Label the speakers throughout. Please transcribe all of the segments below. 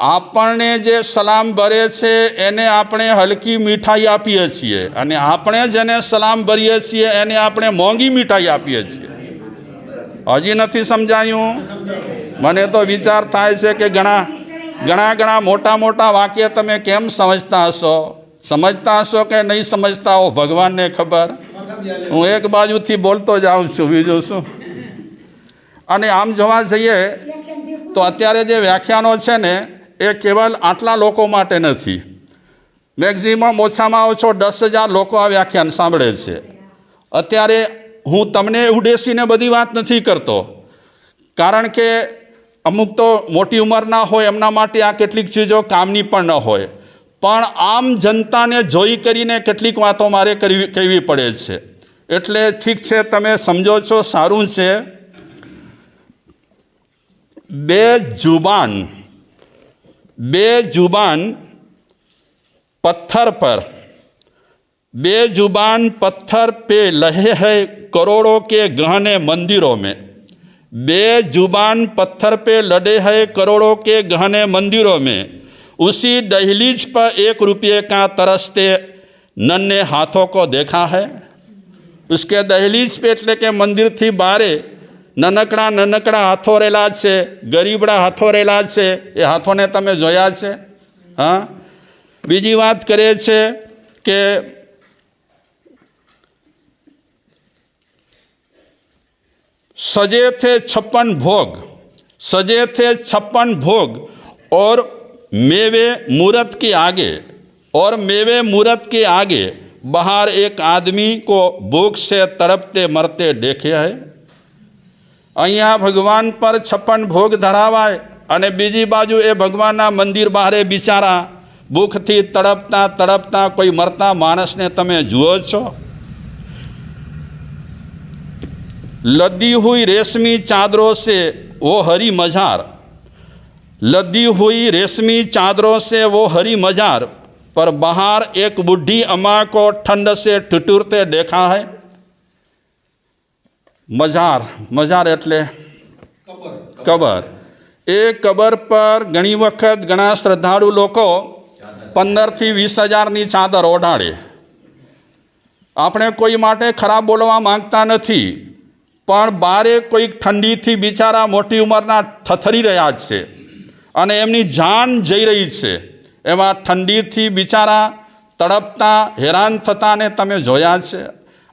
Speaker 1: આપણને જે સલામ ભરે છે એને આપણે હલકી મીઠાઈ આપીએ છીએ અને આપણે જેને સલામ ભરીએ છીએ એને આપણે મોંઘી મીઠાઈ આપીએ છીએ. હજી નથી સમજાયું? મને તો વિચાર થાય છે કે ઘણા મોટા મોટા વાક્ય તમે કેમ સમજતા હશો કે નહીં સમજતા હો, ભગવાનને ખબર. હું એક બાજુથી બોલતો જાઉં છું, બીજું શું. અને આમ જોવા જઈએ તો અત્યારે જે વ્યાખ્યાનો છે ને એ કેવલ આટલા લોકો માટે નથી. મેક્ઝિમમ ઓછામાં ઓછો 10,000 લોકો આ વ્યાખ્યાન સાંભળે છે. અત્યારે હું તમને ઉડેસીને બધી વાત નથી કરતો, કારણ કે અમુક તો મોટી ઉંમરના હોય એમના માટે આ કેટલીક ચીજો કામની પણ ન હોય, પણ આમ જનતાને જોઈ કરીને કેટલીક વાતો મારે કહેવી પડે છે. એટલે ઠીક છે, તમે સમજો છો, સારું છે. બે जुबान पत्थर पे लहे है करोड़ों के गहने मंदिरों में. बे जुबान पत्थर पे लड़े है करोड़ों के गहने मंदिरों में. उसी दहलीज पर 1 रुपये का तरसते नन्हे हाथों को देखा है. उसके दहलीज पे એટલે કે મંદિરથી બારે નનકડા હાથો રહેલા છે, ગરીબડા હાથો રહેલા છે. એ હાથોને તમે જોયા છે? હા. બીજી વાત કરે છે કે सजे थे 56 भोग और मेवे मूरत के आगे बाहर एक आदमी को भूख से तड़पते मरते देखे है. અહીંયા ભગવાન પર 56 ભોગ ધરાવાય અને બીજી બાજુ એ ભગવાનના મંદિર બહારે બિચારા ભૂખથી તડપતા કોઈ મરતા માણસને તમે જુઓ છો? लदी हुई रेशमी चादरों से वो हरी मजार पर बाहर एक बूढ़ी अम्मा को ठंड से ठिठुरते देखा है. मजार એટલે કબર. એ કબર પર ઘણી વખત ઘણા શ્રદ્ધાળુ લોકો 15 થી 20,000ની ચાદર ઓઢાડે. આપણે કોઈ માટે ખરાબ બોલવા માંગતા નથી, પણ બારે કોઈક ઠંડીથી બિચારા મોટી ઉંમરના થથરી રહ્યા છે અને એમની જાન જઈ રહી છે. એવા ઠંડીથી બિચારા તડપતા હેરાન થતાને તમે જોયા છે?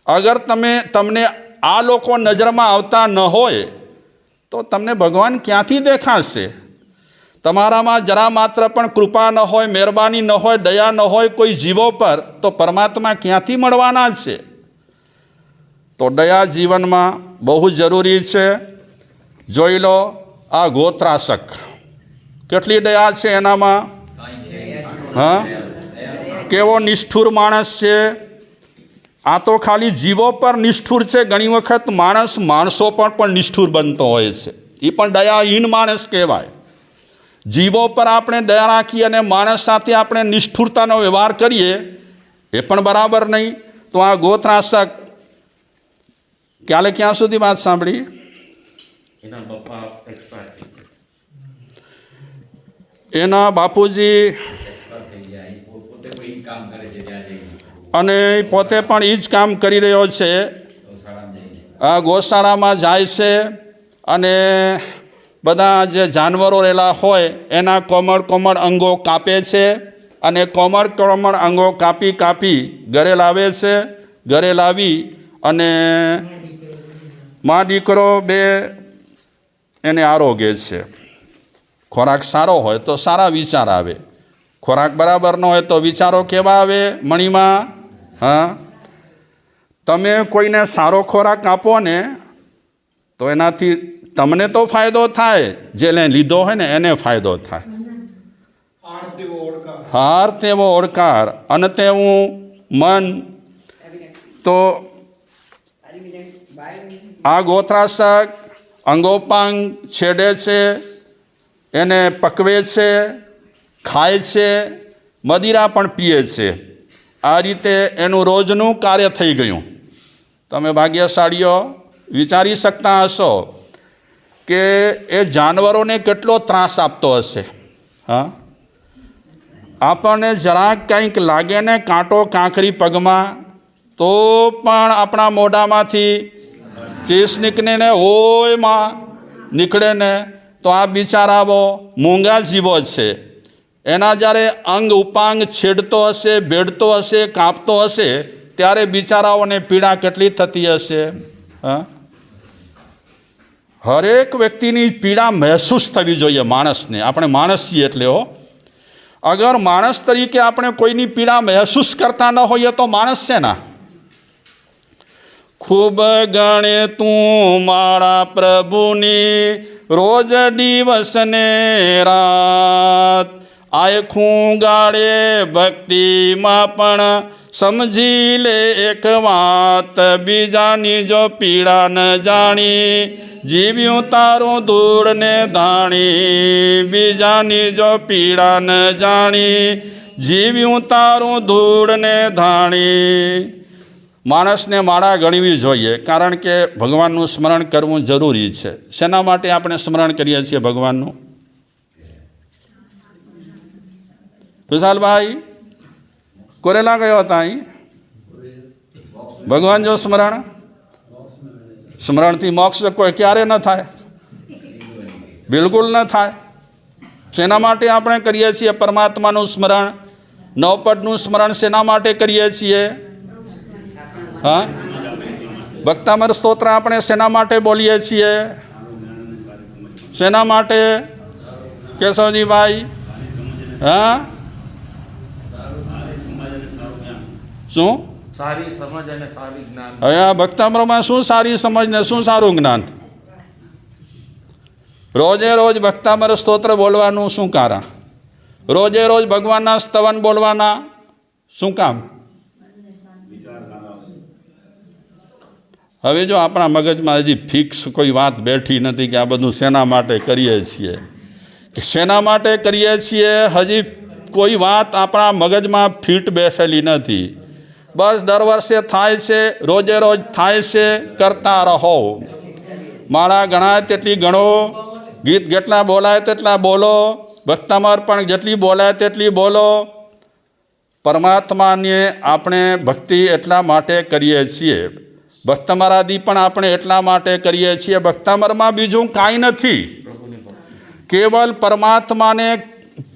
Speaker 1: અગર તમને આ લોકો નજરમાં આવતા ન હોય તો તમને ભગવાન ક્યાંથી દેખાશે? તમારામાં જરા માત્ર પણ કૃપા ન હોય, મહેરબાની ન હોય, દયા ન હોય કોઈ જીવો પર, તો પરમાત્મા ક્યાંથી મળવાના છે? તો દયા જીવનમાં બહુ જરૂરી છે. જોઈ લો આ ગોત્રાસક, કેટલી દયા છે એનામાં. હા, કેવો નિષ્ઠુર માણસ છે. આ તો ખાલી જીવો પર નિષ્ઠુર છે, ઘણી વખત માણસો પર પણ નિષ્ઠુર બનતો હોય છે. એ પણ દયાહીન માણસ કહેવાય. જીવો પર આપણે દયા રાખીએ અને માણસ સાથે આપણે નિષ્ઠુરતાનો વ્યવહાર કરીએ એ પણ બરાબર નહીં. તો આ ગોત્રાસક ક્યાં સુધી વાત સાંભળી? એના બાપુજી અને પોતે પણ એ જ કામ કરી રહ્યો છે. આ ગૌશાળામાં જાય છે અને બધા જે જાનવરો રહેલા હોય એના કોમળ અંગો કાપે છે અને કોમળ અંગો કાપી ઘરે લાવે છે. ઘરે લાવી અને મા દીકરો બે એને આરોગે છે. ખોરાક સારો હોય તો સારા વિચાર આવે, ખોરાક બરાબર ન હોય તો વિચારો કેવા આવે મણીમાં? હા, તમે કોઈને સારો ખોરાક આપો ને તો એનાથી તમને તો ફાયદો થાય, જેને લીધો હોય ને એને ફાયદો થાય. હાર તેવો ઓળકાર અને તેવું મન. તો આ ગોત્રાસક અંગોપાંગ છેડે છે, એને પકવે છે, ખાય છે, મદિરા પણ પીએ છે. આ રીતે એનું રોજનું કાર્ય થઈ ગયું. તમે ભાગ્યશાળીઓ વિચારી શકતા હશો કે એ જાનવરોને કેટલો ત્રાસ આપતો હશે. હા, આપણને જરાક કંઈક લાગે ને કાંટો કાંકરી પગમાં, તો પણ આપણા મોઢામાંથી ચીસ નીકળે ને ઓયમાં નીકળે ને, તો આ બિચારાઓ મૂંગા જીવો છે. એના જ્યારે અંગ ઉપાંગ છેડતો હશે, ભેડતો હશે, કાપતો હશે, ત્યારે બિચારાઓને પીડા કેટલી થતી હશે. હા, હરેક વ્યક્તિની પીડા મહેસૂસ થવી જોઈએ માણસને. આપણે માણસ છીએ એટલે હો. અગર માણસ તરીકે આપણે કોઈની પીડા મહેસૂસ કરતા ન હોઈએ તો માણસ છે ના. ખૂબ ગણે તું મારા પ્રભુની રોજ દિવસ ને રાત, આયખું ગાળે ભક્તિમાં પણ સમજી લે એક વાત, બીજાની જો પીડા ન જાણી જીવ્યું તારું ધૂળ ને ધાણી, બીજાની જો પીડા ન જાણી જીવ્યું તારું ધૂળ ને ધાણી. માણસને માળા ગણવી જોઈએ, કારણ કે ભગવાનનું સ્મરણ કરવું જરૂરી છે. શેના માટે આપણે સ્મરણ કરીએ છીએ ભગવાનનું? વિશાલભાઈ કોરેલા ગયો હતા અહીં. ભગવાન જો સ્મરણથી મોક્ષ કોઈ ક્યારે ન થાય, બિલકુલ ન થાય. શેના માટે આપણે કરીએ છીએ પરમાત્માનું સ્મરણ? નવપદનું સ્મરણ શેના માટે કરીએ છીએ? હા, ભક્તામર સ્તોત્ર આપણે શેના માટે બોલીએ છીએ? શેના માટે કેશવજીભાઈ? હા, શું
Speaker 2: સારી સમજ અને સારી જ્ઞાન?
Speaker 1: હવે આ ભક્તામૃતમાં શું સારી સમજ ને શું સારું જ્ઞાન? રોજે રોજ ભક્તામૃત સ્તોત્ર બોલવાનું શું કારણ? રોજે રોજ ભગવાનના સ્તવન બોલવાના શું કામ? હવે જો આપણા મગજમાં હજી ફિક્સ કોઈ વાત બેઠી નથી કે આ બધું શેના માટે કરીએ છીએ, કે શેના માટે કરીએ છીએ, હજી કોઈ વાત આપણા મગજમાં ફિટ બેઠેલી નથી. બસ દર વર્ષે થાય છે, રોજે રોજ થાય છે, કરતા રહો. માળા ગણાય તેટલી ગણો, ગીત જેટલા બોલાય તેટલા બોલો, ભક્તામર પણ જેટલી બોલાય તેટલી બોલો. પરમાત્માને આપણે ભક્તિ એટલા માટે કરીએ છીએ, ભક્તમરાદી પણ આપણે એટલા માટે કરીએ છીએ. ભક્તામરમાં બીજું કાંઈ નથી, કેવલ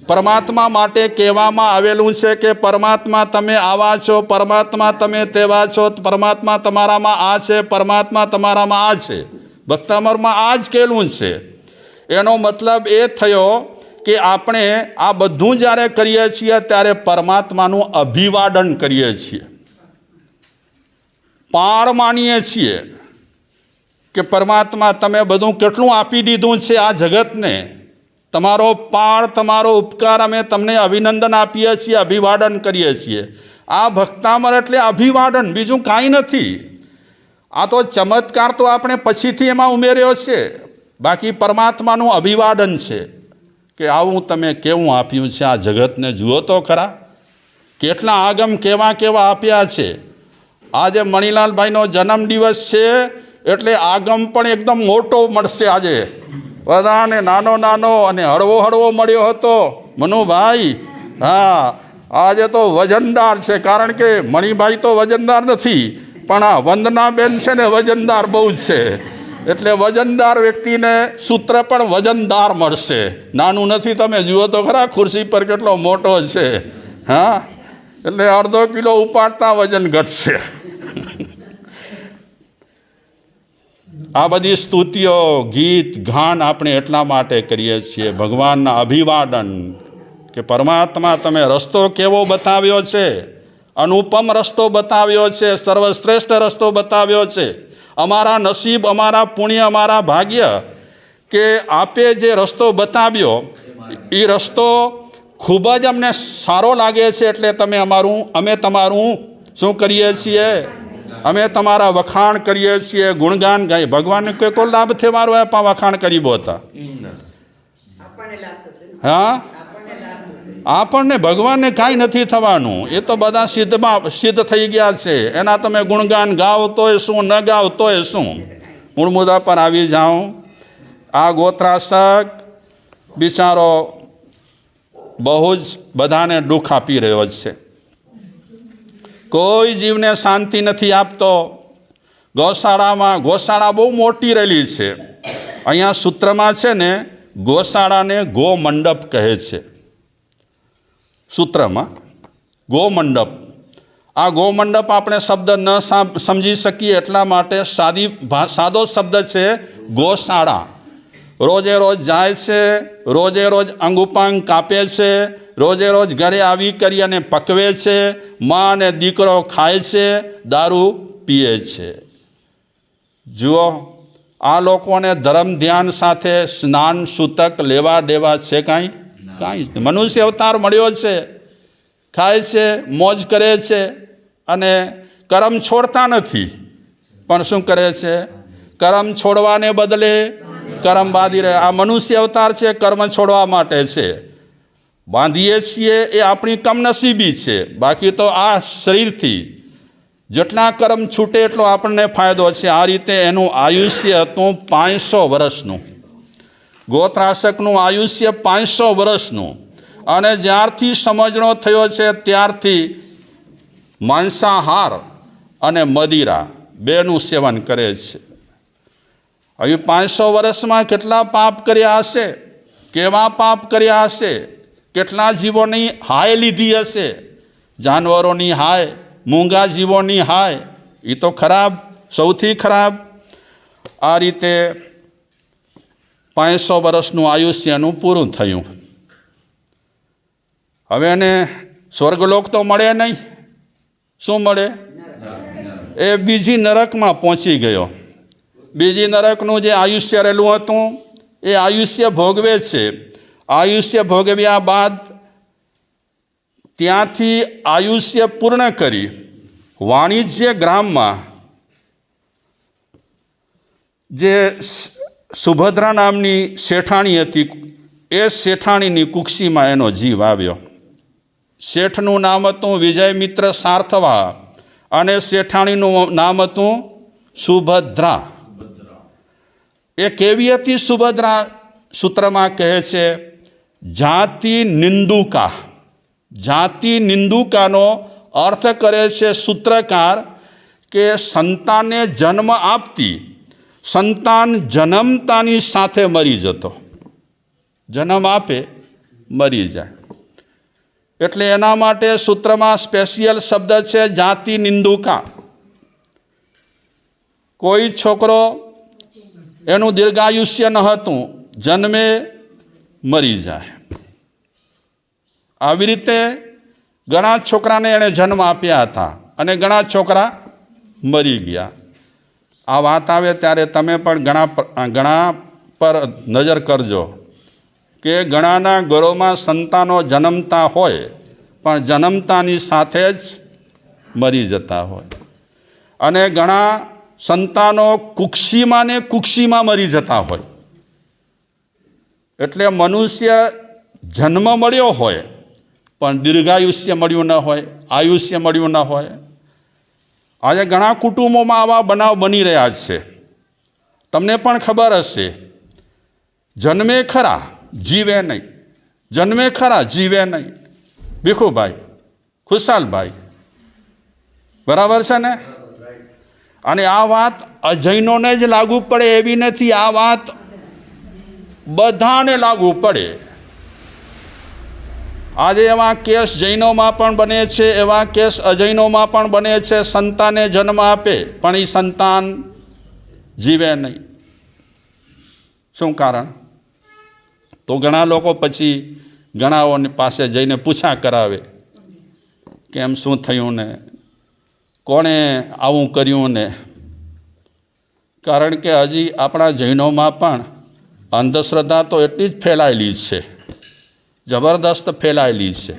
Speaker 1: પરમાત્મા માટે કહેવામાં આવેલું છે કે પરમાત્મા તમે આવા છો, પરમાત્મા તમે તેવા છો, પરમાત્મા તમારામાં આ છે, પરમાત્મા તમારામાં આ છે. ભક્તામરમાં આ જ કહેલું છે. એનો મતલબ એ થયો કે આપણે આ બધું જ્યારે કરીએ છીએ ત્યારે પરમાત્માનું અભિવાદન કરીએ છીએ, પાર માનીએ છીએ કે પરમાત્મા તમે બધું કેટલું આપી દીધું છે આ જગતને, તમારો પાર, તમારો ઉપકાર, અમે તમને અભિનંદન આપીએ છીએ, અભિવાદન કરીએ છીએ. આ ભક્તામર એટલે અભિવાદન, બીજું કાંઈ નથી. આ તો ચમત્કાર તો આપણે પછીથી એમાં ઉમેર્યો છે, બાકી પરમાત્માનું અભિવાદન છે કે આવું તમે કેવું આપ્યું છે આ જગતને. જુઓ તો ખરા, કેટલા આગમ કેવા કેવા આપ્યા છે. આજે મણિલાલભાઈનો જન્મદિવસ છે એટલે આગમ પણ એકદમ મોટો મળશે આજે બધાને. નાનો અને હળવો મળ્યો હતો મનુભાઈ. હા, આજે તો વજનદાર છે, કારણ કે મણિભાઈ તો વજનદાર નથી, પણ આ વંદનાબેન છે ને વજનદાર બહુ જ છે. એટલે વજનદાર વ્યક્તિને સૂત્ર પણ વજનદાર મળશે. નાનું નથી, તમે જુઓ તો ખરા ખુરશી પર કેટલો મોટો છે. હા, એટલે અડધો કિલો ઉપાડતા વજન ઘટશે. આ બધી સ્તુતિઓ, ગીત, ગાન આપણે એટલા માટે કરીએ છીએ, ભગવાનના અભિવાદન કે પરમાત્મા તમે રસ્તો કેવો બતાવ્યો છે, અનુપમ રસ્તો બતાવ્યો છે, સર્વશ્રેષ્ઠ રસ્તો બતાવ્યો છે. અમારા નસીબ, અમારા પુણ્ય, અમારા ભાગ્ય કે આપે જે રસ્તો બતાવ્યો એ રસ્તો ખૂબ જ અમને સારો લાગે છે. એટલે અમે તમારું શું કરીએ છીએ? અમે તમારા વખાણ કરીએ છીએ, ગુણગાન ગાઈએ. ભગવાનને કોઈ લાભ થવાનો આપણા વખાણ કરી બોતા? હા, આપણને ભગવાનને કાંઈ નથી થવાનું. એ તો બધા સિદ્ધ થઈ ગયા છે. એના તમે ગુણગાન ગાઓ તોય શું, ન ગાઓ તોય શું. મૂળ મુદ્દા પર આવી જાઉં. આ ગોત્રાસક બિચારો બહુ જ બધાને દુઃખ આપી રહ્યો છે. કોઈ જીવને શાંતિ નથી આપતો. ગૌશાળા બહુ મોટી રહેલી છે. અહીંયા સૂત્રમાં છે ને ગૌશાળાને ગો મંડપ કહે છે. સૂત્રમાં ગો મંડપ. આ ગો મંડપ આપણે શબ્દ ન સમજી શકીએ એટલા માટે સાદો શબ્દ છે ગૌશાળા. રોજે રોજ જાય છે, રોજે રોજ અંગ ઉપાંગ કાપે છે, રોજે રોજ ઘરે આવી કરી અને પકવે છે, મા અને દીકરો ખાય છે, દારૂ પીએ છે. જુઓ, આ લોકોને ધર્મ ધ્યાન સાથે સ્નાન સૂતક લેવા દેવા છે કાંઈ મનુષ્ય અવતાર મળ્યો છે, ખાય છે, મોજ કરે છે અને કર્મ છોડતા નથી. પણ શું કરે છે? કર્મ છોડવાને બદલે કર્મ બાંધી રહે. આ મનુષ્ય અવતાર છે, કર્મ છોડવા માટે છે. બાંધીએ છીએ એ આપણી કમનસીબી છે. બાકી તો આ શરીરથી જેટલા કર્મ છૂટે એટલો આપણને ફાયદો છે. આ રીતે એનું આયુષ્ય હતું 500 વર્ષનું. ગોત્રાસકનું આયુષ્ય 500 વર્ષનું. અને જ્યારથી સમજણો થયો છે ત્યારથી માંસાહાર અને મદિરા બેનું સેવન કરે છે. હવે 500 વર્ષમાં કેટલા પાપ કર્યા હશે, કેવા પાપ કર્યા હશે, કેટલા જીવોની હાય લીધી હશે, જાનવરોની હાય, મૂંગા જીવોની હાય. એ તો ખરાબ, સૌથી ખરાબ. આ રીતે 500 વર્ષનું આયુષ્યનું પૂરું થયું. હવે એને સ્વર્ગલોક તો મળે નહીં. શું મળે? એ બીજી નરકમાં પહોંચી ગયો. બીજી નરકનું જે આયુષ્ય રહેલું હતું એ આયુષ્ય ભોગવે છે. આયુષ્ય ભોગવ્યા બાદ ત્યાંથી આયુષ્ય પૂર્ણ કરી વાણિજ્ય ગ્રામમાં જે સુભદ્રા નામની શેઠાણી હતી એ શેઠાણીની કુક્ષીમાં એનો જીવ આવ્યો. શેઠનું નામ હતું વિજયમિત્ર સાર્થવા અને શેઠાણીનું નામ હતું સુભદ્રા. એ કેવી હતી સુભદ્રા? સૂત્રમાં કહે છે જાતિ નિંદુકા. જાતિ નિંદુકાનો અર્થ કરે છે સૂત્રકાર કે સંતાનને જન્મ આપતી, સંતાન જન્મતાની સાથે મરી જતો. જન્મ આપે, મરી જાય. એટલે એના માટે સૂત્રમાં સ્પેશિયલ શબ્દ છે જાતિ નિંદુકા. કોઈ છોકરો એનું દીર્ઘાયુષ્ય ન હતું, જન્મે મરી જાય. આવી રીતે ઘણા છોકરાને એણે જન્મ આપ્યા હતા અને ઘણા છોકરા મરી ગયા. આ વાત આવે ત્યારે તમે પણ ઘણા પર નજર કરજો કે ઘણાના ઘરોમાં સંતાનો જન્મતા હોય પણ જન્મતાની સાથે જ મરી જતા હોય. અને ઘણા સંતાનો કુક્ષીમાં ને કુક્ષીમાં મરી જતા હોય. એટલે મનુષ્ય જન્મ મળ્યો હોય પણ દીર્ઘાયુષ્ય મળ્યું ન હોય, આયુષ્ય મળ્યું ન હોય. આજે ઘણા કુટુંબોમાં આવા બનાવ બની રહ્યા છે. તમને પણ ખબર હશે, જન્મે ખરા જીવે નહીં, જન્મે ખરા જીવે નહીં. ભીખુભાઈ, ખુશાલભાઈ, બરાબર છે ને? અને આ વાત અજૈનોને જ લાગુ પડે એવી નથી. આ વાત બધાને લાગુ પડે. આજે એવા કેસ જૈનોમાં પણ બને છે, એવા કેસ અજૈનોમાં પણ બને છે. સંતાને જન્મ આપે પણ એ સંતાન જીવે નહીં. શું કારણ? તો ઘણા લોકો પછી ઘણાઓની પાસે જઈને પૂછા કરાવે કેમ, શું થયું ને, કોણે આવું કર્યું ને. કારણ કે હજી આપણા જૈનોમાં પણ અંધશ્રદ્ધા તો એટલી જ ફેલાયેલી છે, જબરદસ્ત ફેલાયેલી છે.